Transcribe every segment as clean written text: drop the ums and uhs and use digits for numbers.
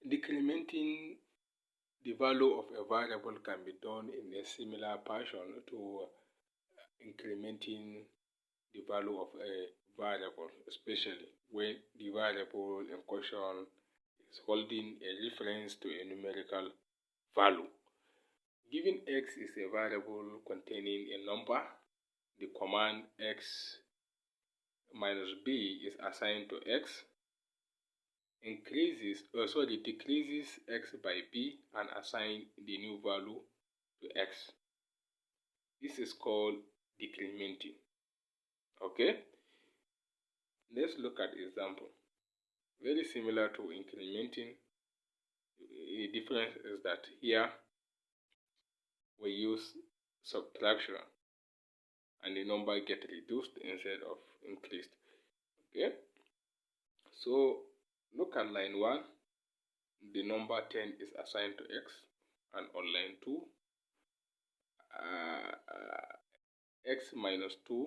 Decrementing the value of a variable can be done in a similar fashion to incrementing the value of a variable, especially when the variable in question is holding a reference to a numerical value. Given x is a variable containing a number, the command x minus b is assigned to x, decreases x by b and assign the new value to x. This is called decrementing. Okay, let's look at example. Very similar to incrementing. The difference is that here we use subtraction and the number get reduced instead of increased. Okay, so look at line 1. The number 10 is assigned to x, and on line 2 x minus 2,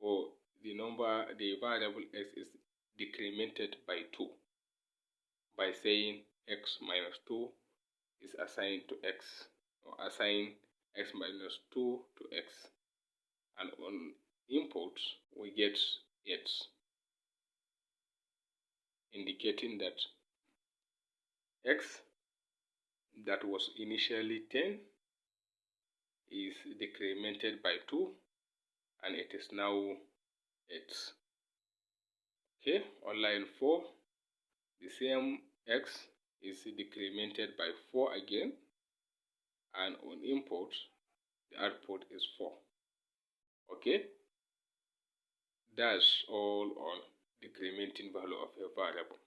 or the variable x is decremented by 2 by saying x minus 2 is assigned to x, or assign x minus 2 to x, and on input we get 8, indicating that x that was initially 10 is decremented by 2 and it is now 8. Okay, on line 4 the same x is decremented by 4 again, and on input the output is 4. Okay, that's all on decrementing value of a variable.